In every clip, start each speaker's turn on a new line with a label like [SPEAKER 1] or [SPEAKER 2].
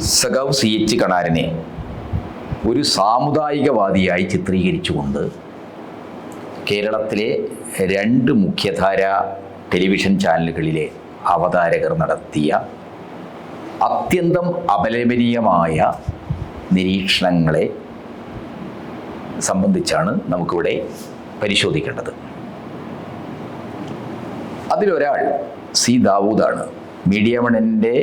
[SPEAKER 1] സഖാവ് CH കണാരനെ ഒരു സാമുദായികവാദിയായി ചിത്രീകരിച്ചുകൊണ്ട് കേരളത്തിലെ 2 മുഖ്യധാര ടെലിവിഷൻ ചാനലുകളിലെ അവതാരകർ നടത്തിയ അത്യന്തം അപലപനീയമായ നിരീക്ഷണങ്ങളെ സംബന്ധിച്ചാണ് നമുക്കിവിടെ പരിശോധിക്കേണ്ടത്. അതിലൊരാൾ C. ദാവൂദാണ്. മീഡിയ വണ്ണിൻ്റെ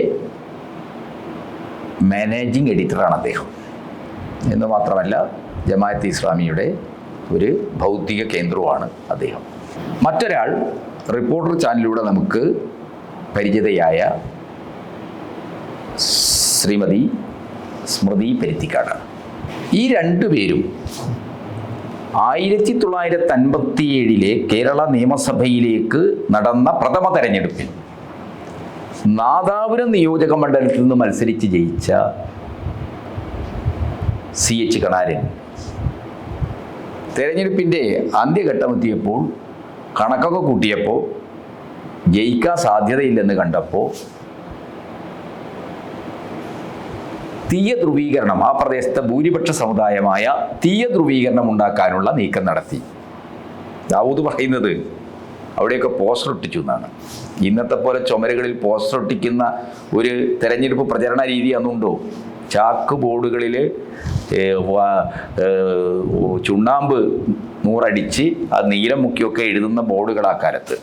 [SPEAKER 1] മാനേജിങ് എഡിറ്ററാണ് അദ്ദേഹം. എന്ന് മാത്രമല്ല ജമാഅത്തെ ഇസ്ലാമിയുടെ ഒരു ഭൗതിക കേന്ദ്രവുമാണ് അദ്ദേഹം. മറ്റൊരാൾ റിപ്പോർട്ടർ ചാനലിലൂടെ നമുക്ക് പരിചിതയായ ശ്രീമതി സ്മൃതി പരുത്തിക്കാടാണ്. ഈ 2 പേരും 1957 കേരള നിയമസഭയിലേക്ക് നടന്ന പ്രഥമ തെരഞ്ഞെടുപ്പിൽ നാദാപുരം നിയോജക മണ്ഡലത്തിൽ നിന്ന് മത്സരിച്ച് ജയിച്ച CH കണാരൻ തെരഞ്ഞെടുപ്പിൻ്റെ അന്ത്യഘട്ടമെത്തിയപ്പോൾ കണക്കൊക്കെ കൂട്ടിയപ്പോൾ ജയിക്കാൻ സാധ്യതയില്ലെന്ന് കണ്ടപ്പോൾ തീയ ധ്രുവീകരണം, ആ പ്രദേശത്തെ ഭൂരിപക്ഷ സമുദായമായ തീയ ധ്രുവീകരണം ഉണ്ടാക്കാനുള്ള നീക്കം നടത്തി. ദാവൂദ് പറയുന്നത് അവിടെയൊക്കെ പോസ്റ്റർ ഒട്ടിച്ചു എന്നാണ്. ഇന്നത്തെ പോലെ ചുമരുകളിൽ പോസ്റ്റർ ഒട്ടിക്കുന്ന ഒരു തെരഞ്ഞെടുപ്പ് പ്രചരണ രീതി അന്നുണ്ടോ? ചാക്ക് ബോർഡുകളിൽ ചുണ്ണാമ്പ് നൂറടിച്ച് അത് നീലം മുക്കിയൊക്കെ എഴുതുന്ന ബോർഡുകൾ ആ കാലത്ത്,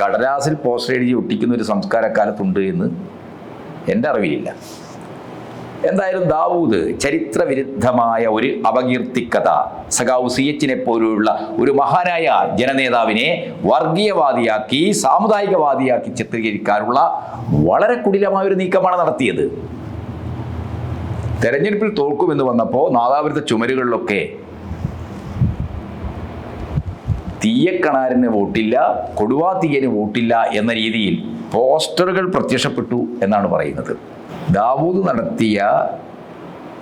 [SPEAKER 1] കടലാസിൽ പോസ്റ്റർ എഴുതി ഒട്ടിക്കുന്ന ഒരു സംസ്കാരക്കാലത്തുണ്ട് എന്ന് എൻ്റെ അറിവിലില്ല. എന്തായാലും ദാവൂദ് ചരിത്രവിരുദ്ധമായ ഒരു അപകീർത്തിക്കഥ സഖാവ് CH പോലുള്ള ഒരു മഹാനായ ജനനേതാവിനെ വർഗീയവാദിയാക്കി സാമുദായികവാദിയാക്കി ചിത്രീകരിക്കാനുള്ള വളരെ കുടിലമായൊരു നീക്കമാണ് നടത്തിയത്. തെരഞ്ഞെടുപ്പിൽ തോൽക്കുമെന്ന് വന്നപ്പോൾ നാദാപുരത്തെ ചുമരുകളിലൊക്കെ തീയക്കണാരന് വോട്ടില്ല, കൊടുവാ തീയന് വോട്ടില്ല എന്ന രീതിയിൽ പോസ്റ്ററുകൾ പ്രത്യക്ഷപ്പെട്ടു എന്നാണ് പറയുന്നത്. ദാവൂദ് നടത്തിയ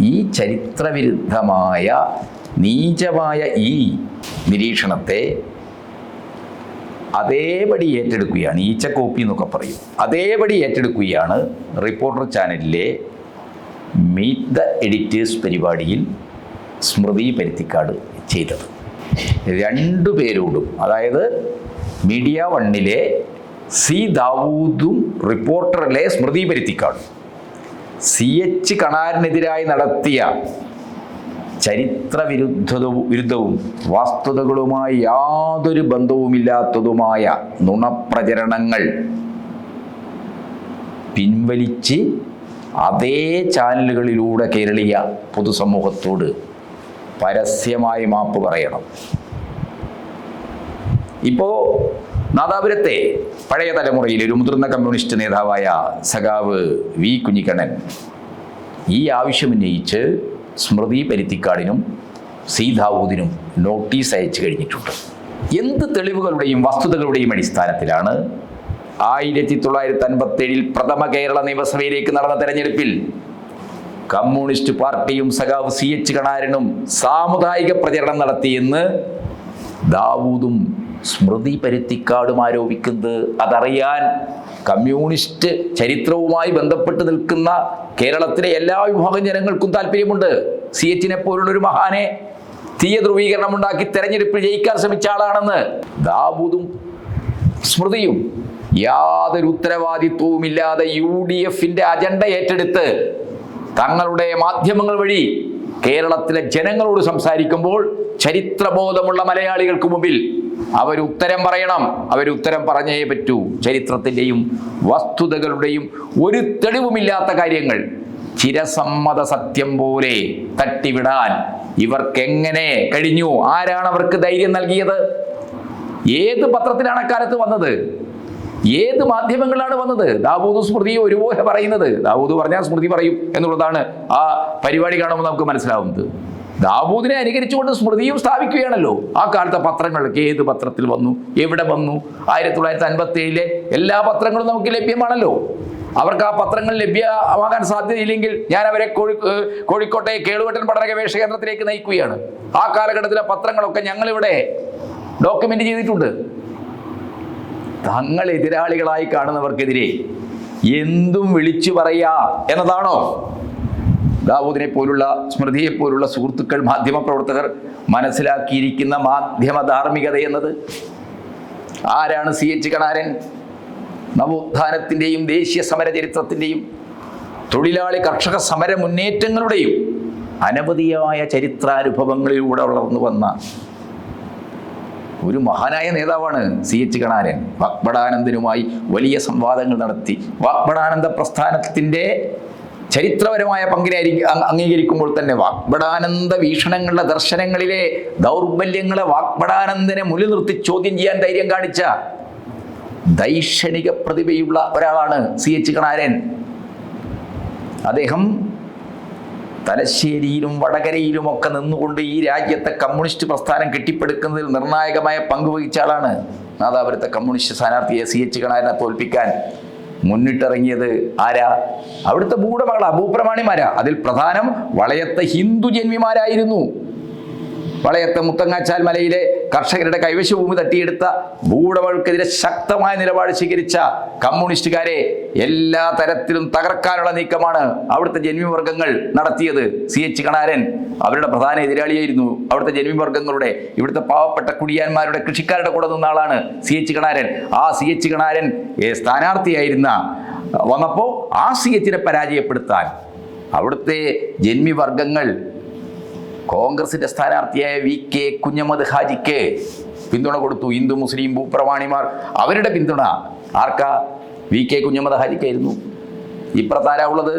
[SPEAKER 1] ഈ ചരിത്രവിരുദ്ധമായ നീചമായ ഈ നിരീക്ഷണത്തെ അതേപടി ഏറ്റെടുക്കുകയാണ്, ഈച്ചക്കോപ്പി എന്നൊക്കെ പറയും, അതേപടി ഏറ്റെടുക്കുകയാണ് റിപ്പോർട്ടർ ചാനലിലെ മീറ്റ് ദ എഡിറ്റേഴ്സ് പരിപാടിയിൽ സ്മൃതി പരുത്തിക്കാട് ചെയ്തത്. 2 പേരോടും, അതായത് മീഡിയ വണ്ണിലെ C. ദാവൂദും റിപ്പോർട്ടറിലെ സ്മൃതി പരുത്തിക്കാടും CH കണാരനെതിരായി നടത്തിയ വിരുദ്ധവും വസ്തുതകളുമായി യാതൊരു ബന്ധവുമില്ലാത്തതുമായ നുണപ്രചരണങ്ങൾ പിൻവലിച്ച് അതേ ചാനലുകളിലൂടെ കേരളീയ പൊതുസമൂഹത്തോട് പരസ്യമായി മാപ്പ് പറയണം. ഇപ്പോൾ നാദാപുരത്തെ പഴയ തലമുറയിൽ ഒരു മുതിർന്ന കമ്മ്യൂണിസ്റ്റ് നേതാവായ സഖാവ് V. കുഞ്ഞിക്കണ്ണൻ ഈ ആവശ്യമുന്നയിച്ച് സ്മൃതി പരുത്തിക്കാടിനും C. ദാവൂദിനും നോട്ടീസ് അയച്ചു കഴിഞ്ഞിട്ടുണ്ട്. എന്ത് തെളിവുകളുടെയും വസ്തുതകളുടെയും അടിസ്ഥാനത്തിലാണ് 1957 പ്രഥമ കേരള നിയമസഭയിലേക്ക് നടന്ന തെരഞ്ഞെടുപ്പിൽ കമ്മ്യൂണിസ്റ്റ് പാർട്ടിയും സഖാവ് CH കണാരനും സാമുദായിക പ്രചരണം നടത്തിയെന്ന് ദാവൂദും സ്മൃതി പരുത്തിക്കാടും ആരോപിക്കുന്നത്? അതറിയാൻ കമ്മ്യൂണിസ്റ്റ് ചരിത്രവുമായി ബന്ധപ്പെട്ട് നിൽക്കുന്ന കേരളത്തിലെ എല്ലാ വിഭാഗം ജനങ്ങൾക്കും താല്പര്യമുണ്ട്. CH പോലുള്ളൊരു മഹാനെ തീയ ധ്രുവീകരണം ഉണ്ടാക്കി തെരഞ്ഞെടുപ്പിൽ ജയിക്കാൻ ശ്രമിച്ച ആളാണെന്ന് ദാവൂദും സ്മൃതിയും യാതൊരു ഉത്തരവാദിത്വവുമില്ലാതെ UDF അജണ്ട ഏറ്റെടുത്ത് തങ്ങളുടെ മാധ്യമങ്ങൾ വഴി കേരളത്തിലെ ജനങ്ങളോട് സംസാരിക്കുമ്പോൾ ചരിത്രബോധമുള്ള മലയാളികൾക്ക് മുമ്പിൽ അവരുത്തരം പറയണം. അവരുത്തരം പറഞ്ഞേ പറ്റൂ. ചരിത്രത്തിൻ്റെയും വസ്തുതകളുടെയും ഒരു തെളിവുമില്ലാത്ത കാര്യങ്ങൾ ചിരസമ്മത സത്യം പോലെ തട്ടിവിടാൻ ഇവർക്കെങ്ങനെ കഴിഞ്ഞു? ആരാണ് അവർക്ക് ധൈര്യം നൽകിയത്? ഏത് പത്രത്തിലാണ് അക്കാലത്ത് വന്നത്? ഏത് മാധ്യമങ്ങളാണ് വന്നത്? ദാവൂദ് സ്മൃതിയും ഒരുപോലെ പറയുന്നത്. ദാവൂദ് പറഞ്ഞാൽ സ്മൃതി പറയും എന്നുള്ളതാണ് ആ പരിപാടി കാണുമ്പോൾ നമുക്ക് മനസ്സിലാവുന്നത്. ദാവൂദിനെ അനുകരിച്ചുകൊണ്ട് സ്മൃതിയും സ്ഥാപിക്കുകയാണല്ലോ. ആ കാലത്തെ പത്രങ്ങളൊക്കെ ഏത് പത്രത്തിൽ വന്നു, എവിടെ വന്നു? 1957 എല്ലാ പത്രങ്ങളും നമുക്ക് ലഭ്യമാണല്ലോ. അവർക്ക് ആ പത്രങ്ങൾ ലഭ്യമാകാൻ സാധ്യതയില്ലെങ്കിൽ ഞാൻ അവരെ കോഴിക്കോട്ടെ കേളുവട്ടൻ പഠന ഗവേഷണ കേന്ദ്രത്തിലേക്ക് നയിക്കുകയാണ്. ആ കാലഘട്ടത്തിലെ പത്രങ്ങളൊക്കെ ഞങ്ങളിവിടെ ഡോക്യുമെന്റ് ചെയ്തിട്ടുണ്ട്. തങ്ങൾ എതിരാളികളായി കാണുന്നവർക്കെതിരെ എന്തും വിളിച്ചു പറയാ എന്നതാണോ ദാവൂദിനെ പോലുള്ള സ്മൃതിയെ പോലുള്ള സുഹൃത്തുക്കൾ മാധ്യമപ്രവർത്തകർ മനസ്സിലാക്കിയിരിക്കുന്ന മാധ്യമ ധാർമ്മികത എന്നത്? ആരാണ് CH കണാരൻ? നവോത്ഥാനത്തിൻ്റെയും ദേശീയ സമര ചരിത്രത്തിൻ്റെയും തൊഴിലാളി കർഷക സമര മുന്നേറ്റങ്ങളുടെയും അനവധിയായ ചരിത്രാനുഭവങ്ങളിലൂടെ വളർന്നു വന്ന ഒരു മഹാനായ നേതാവാണ് CH കണാരൻ. വാഗ്ഭടാനന്ദനുമായി വലിയ സംവാദങ്ങൾ നടത്തി വാഗ്ഭടാനന്ദ പ്രസ്ഥാനത്തിൻ്റെ ചരിത്രപരമായ പങ്കിനെ അംഗീകരിക്കുമ്പോൾ തന്നെ വാഗ്ഭടാനന്ദ വീക്ഷണങ്ങളുടെ ദർശനങ്ങളിലെ ദൗർബല്യങ്ങളെ വാഗ്ഭടാനന്ദനെ മുന്നിൽ നിർത്തി ചോദ്യം ചെയ്യാൻ ധൈര്യം കാണിച്ച ദൈക്ഷണിക പ്രതിഭയുള്ള ഒരാളാണ് CH കണാരൻ. അദ്ദേഹം തലശ്ശേരിയിലും വടകരയിലും ഒക്കെ നിന്നുകൊണ്ട് ഈ രാജ്യത്തെ കമ്മ്യൂണിസ്റ്റ് പ്രസ്ഥാനം കെട്ടിപ്പടുക്കുന്നതിൽ നിർണായകമായ പങ്ക് വഹിച്ച ആളാണ്. നാദാപുരത്തെ കമ്മ്യൂണിസ്റ്റ് സ്ഥാനാർത്ഥിയെ CH കണാരനെ തോൽപ്പിക്കാൻ മുന്നിട്ടിറങ്ങിയത് ആരാ? അവിടുത്തെ ഭൂവുടമകൾ അഭൂപ്രമാണിമാരാ. അതിൽ പ്രധാനം വളയത്തെ ഹിന്ദു ജന്മിമാരായിരുന്നു. വളയത്തെ മുത്തങ്ങാച്ചാൽ മലയിലെ കർഷകരുടെ കൈവശഭൂമി തട്ടിയെടുത്ത ഭൂവുടമകൾക്കെതിരെ ശക്തമായ നിലപാട് സ്വീകരിച്ച കമ്മ്യൂണിസ്റ്റുകാരെ എല്ലാ തരത്തിലും തകർക്കാനുള്ള നീക്കമാണ് അവിടുത്തെ ജന്മിവർഗങ്ങൾ നടത്തിയത്. CH കണാരൻ അവരുടെ പ്രധാന എതിരാളിയായിരുന്നു. അവിടുത്തെ ജന്മിവർഗങ്ങളുടെ, ഇവിടുത്തെ പാവപ്പെട്ട കുടിയാന്മാരുടെ, കൃഷിക്കാരുടെ കൂടെ നിന്ന ആളാണ് CH കണാരൻ. ആ CH കണാരൻ സ്ഥാനാർത്ഥിയായിരുന്ന വന്നപ്പോൾ ആ CH പരാജയപ്പെടുത്താൻ അവിടുത്തെ ജന്മിവർഗങ്ങൾ കോൺഗ്രസിന്റെ സ്ഥാനാർത്ഥിയായ VK കുഞ്ഞഹമ്മദ് ഹാജിക്ക് പിന്തുണ കൊടുത്തു. ഹിന്ദു മുസ്ലിം ഭൂപ്രമാണിമാർ അവരുടെ പിന്തുണ ആർക്കാ? VK കുഞ്ഞഹമ്മദ് ഹാജിക്കായിരുന്നു. ഇപ്പുറത്താരാ ഉള്ളത്?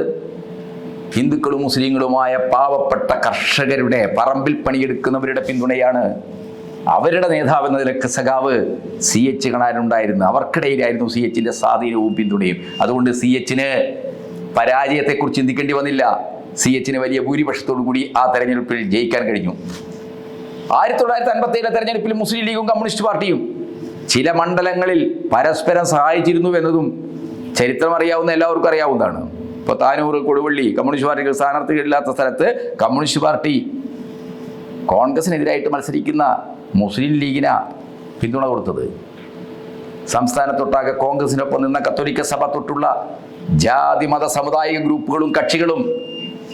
[SPEAKER 1] ഹിന്ദുക്കളും മുസ്ലിങ്ങളുമായ പാവപ്പെട്ട കർഷകരുടെ, പറമ്പിൽ പണിയെടുക്കുന്നവരുടെ പിന്തുണയാണ്. അവരുടെ നേതാവ് എന്ന നിലക്ക് സഖാവ് CH കണാരനുണ്ടായിരുന്നു. അവർക്കിടയിലായിരുന്നു CHന്റെ സ്വാധീനവും പിന്തുണയും. അതുകൊണ്ട് CHന് പരാജയത്തെക്കുറിച്ച് ചിന്തിക്കേണ്ടി വന്നില്ല. CHന് വലിയ ഭൂരിപക്ഷത്തോടു കൂടി ആ തെരഞ്ഞെടുപ്പിൽ ജയിക്കാൻ കഴിഞ്ഞു. 1957 തെരഞ്ഞെടുപ്പിൽ മുസ്ലിം ലീഗും കമ്മ്യൂണിസ്റ്റ് പാർട്ടിയും ചില മണ്ഡലങ്ങളിൽ പരസ്പരം സഹായിച്ചിരുന്നു എന്നതും ചരിത്രം അറിയാവുന്ന എല്ലാവർക്കും അറിയാവുന്നതാണ്. ഇപ്പോൾ താനൂർ, കൊടുവള്ളി കമ്മ്യൂണിസ്റ്റ് പാർട്ടികൾ സ്ഥാനാർത്ഥികളില്ലാത്ത സ്ഥലത്ത് കമ്മ്യൂണിസ്റ്റ് പാർട്ടി കോൺഗ്രസിനെതിരായിട്ട് മത്സരിക്കുന്ന മുസ്ലിം ലീഗിന് പിന്തുണ കൊടുത്തത്. സംസ്ഥാനത്തൊട്ടാകെ കോൺഗ്രസിനൊപ്പം നിന്ന കത്തോലിക്ക സഭ തൊട്ടുള്ള ജാതി മത സാമുദായിക ഗ്രൂപ്പുകളും കക്ഷികളും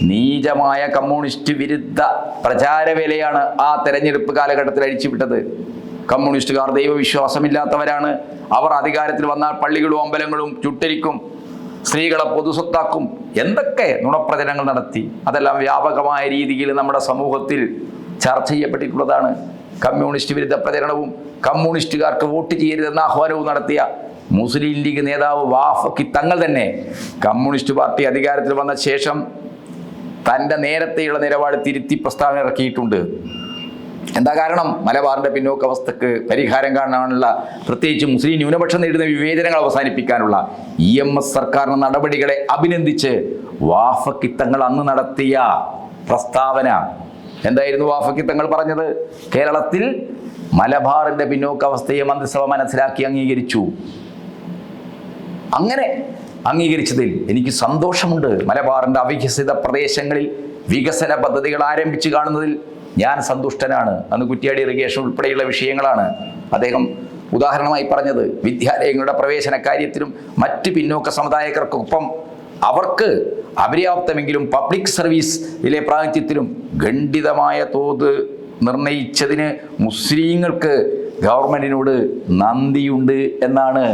[SPEAKER 1] നീചമായ കമ്മ്യൂണിസ്റ്റ് വിരുദ്ധ പ്രചാരവേലയാണ് ആ തെരഞ്ഞെടുപ്പ് കാലഘട്ടത്തിൽ അഴിച്ചുവിട്ടത്. കമ്മ്യൂണിസ്റ്റുകാർ ദൈവവിശ്വാസമില്ലാത്തവരാണ്, അവർ അധികാരത്തിൽ വന്നാൽ പള്ളികളും അമ്പലങ്ങളും ചുട്ടരിക്കും, സ്ത്രീകളെ പൊതുസ്വത്താക്കും, എന്തൊക്കെ നുണപ്രചരണങ്ങൾ നടത്തി. അതെല്ലാം വ്യാപകമായ രീതിയിൽ നമ്മുടെ സമൂഹത്തിൽ ചർച്ച ചെയ്യപ്പെട്ടിട്ടുള്ളതാണ്. കമ്മ്യൂണിസ്റ്റ് വിരുദ്ധ പ്രചരണവും കമ്മ്യൂണിസ്റ്റുകാർക്ക് വോട്ട് ചെയ്യരുതെന്ന ആഹ്വാനവും നടത്തിയ മുസ്ലിം ലീഗ് നേതാവ് വാഫക്കി തങ്ങൾ തന്നെ കമ്മ്യൂണിസ്റ്റ് പാർട്ടി അധികാരത്തിൽ വന്ന ശേഷം തൻ്റെ നേരത്തെയുള്ള നിലപാട് തിരുത്തി പ്രസ്താവന ഇറക്കിയിട്ടുണ്ട്. എന്താ കാരണം? മലബാറിൻ്റെ പിന്നോക്കാവസ്ഥക്ക് പരിഹാരം കാണാനുള്ള, പ്രത്യേകിച്ച് മുസ്ലിം ന്യൂനപക്ഷം നേരിടുന്ന വിവേചനങ്ങൾ അവസാനിപ്പിക്കാനുള്ള EMS സർക്കാരിന്റെ നടപടികളെ അഭിനന്ദിച്ച് വാഫക്കി തങ്ങൾ അന്ന് നടത്തിയ പ്രസ്താവന എന്തായിരുന്നു? വാഫക്കി തങ്ങൾ പറഞ്ഞത്, കേരളത്തിൽ മലബാറിൻ്റെ പിന്നോക്കാവസ്ഥയെ മന്ത്രിസഭ മനസ്സിലാക്കി അംഗീകരിച്ചു. അങ്ങനെ അംഗീകരിച്ചതിൽ എനിക്ക് സന്തോഷമുണ്ട്. മലബാറിൻ്റെ അവികസിത പ്രദേശങ്ങളിൽ വികസന പദ്ധതികൾ ആരംഭിച്ചു കാണുന്നതിൽ ഞാൻ സന്തുഷ്ടനാണ്. അന്ന് കുറ്റ്യാടി ഇറിഗേഷൻ ഉൾപ്പെടെയുള്ള വിഷയങ്ങളാണ് അദ്ദേഹം ഉദാഹരണമായി പറഞ്ഞത്. വിദ്യാലയങ്ങളുടെ പ്രവേശന കാര്യത്തിലും മറ്റ് പിന്നോക്ക സമുദായക്കാർക്കൊപ്പം അവർക്ക് അപര്യാപ്തമെങ്കിലും പബ്ലിക് സർവീസിലെ പ്രാതിനിധ്യത്തിലും ഖണ്ഡിതമായ തോത് നിർണയിച്ചതിന് മുസ്ലിങ്ങൾക്ക് ഗവൺമെന്റിനോട് നന്ദിയുണ്ട് എന്നാണ്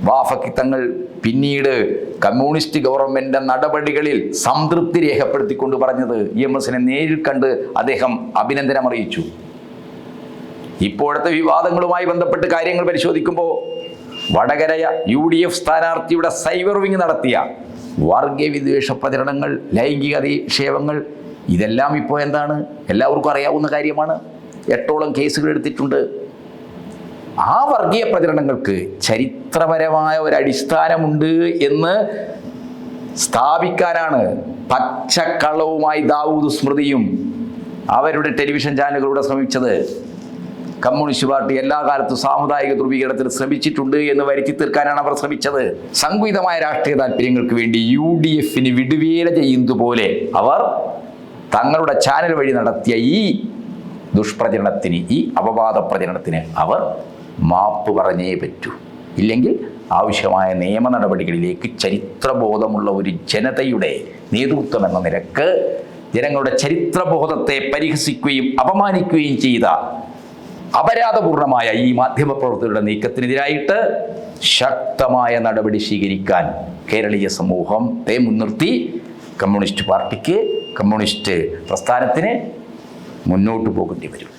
[SPEAKER 1] വാഫക്കി തങ്ങൾ പിന്നീട് കമ്മ്യൂണിസ്റ്റ് ഗവൺമെന്റിന്റെ നടപടികളിൽ സംതൃപ്തി രേഖപ്പെടുത്തിക്കൊണ്ട് പറഞ്ഞത്. EMSനെ നേരിൽ കണ്ട് അദ്ദേഹം അഭിനന്ദനം അറിയിച്ചു. ഇപ്പോഴത്തെ വിവാദങ്ങളുമായി ബന്ധപ്പെട്ട് കാര്യങ്ങൾ പരിശോധിക്കുമ്പോൾ വടകര UDF സ്ഥാനാർത്ഥിയുടെ സൈബർ വിങ് നടത്തിയ വർഗീയ വിദ്വേഷ പ്രചരണങ്ങൾ, ലൈംഗിക അധിക്ഷേപങ്ങൾ, ഇതെല്ലാം ഇപ്പോൾ എന്താണ്? എല്ലാവർക്കും അറിയാവുന്ന കാര്യമാണ്. 8ഓളം കേസുകൾ എടുത്തിട്ടുണ്ട്. ആ വർഗീയ പ്രചരണങ്ങൾക്ക് ചരിത്രപരമായ ഒരു അടിസ്ഥാനമുണ്ട് എന്ന് സ്ഥാപിക്കാനാണ് പച്ചക്കള്ളവുമായി ദാവൂദ് സ്മൃതിയും അവരുടെ ടെലിവിഷൻ ചാനലുകളിലൂടെ ശ്രമിച്ചത്. കമ്മ്യൂണിസ്റ്റ് പാർട്ടി എല്ലാ കാലത്തും സാമുദായിക ധ്രുവീകരണത്തിന് ശ്രമിച്ചിട്ടുണ്ട് എന്ന് വരുത്തി തീർക്കാനാണ് അവർ ശ്രമിച്ചത്. സംഘടിതമായ രാഷ്ട്രീയ താല്പര്യങ്ങൾക്ക് വേണ്ടി UDFന് വിടുവേല ചെയ്യുന്നതുപോലെ അവർ തങ്ങളുടെ ചാനൽ വഴി നടത്തിയ ഈ ദുഷ്പ്രചരണത്തിന്, ഈ അപവാദ പ്രചരണത്തിന് അവർ മാപ്പ് പറഞ്ഞേ പറ്റൂ. ഇല്ലെങ്കിൽ ആവശ്യമായ നിയമ നടപടികളിലേക്ക് ചരിത്രബോധമുള്ള ഒരു ജനതയുടെ നേതൃത്വം എന്ന നിലക്ക് ജനങ്ങളുടെ ചരിത്രബോധത്തെ പരിഹസിക്കുകയും അപമാനിക്കുകയും ചെയ്ത അപരാധപൂർണമായ ഈ മാധ്യമപ്രവർത്തകരുടെ നീക്കത്തിനെതിരായിട്ട് ശക്തമായ നടപടി സ്വീകരിക്കാൻ കേരളീയ സമൂഹത്തെ മുൻനിർത്തി കമ്മ്യൂണിസ്റ്റ് പാർട്ടിക്ക്, കമ്മ്യൂണിസ്റ്റ് പ്രസ്ഥാനത്തിന് മുന്നോട്ട് പോകേണ്ടി വരും.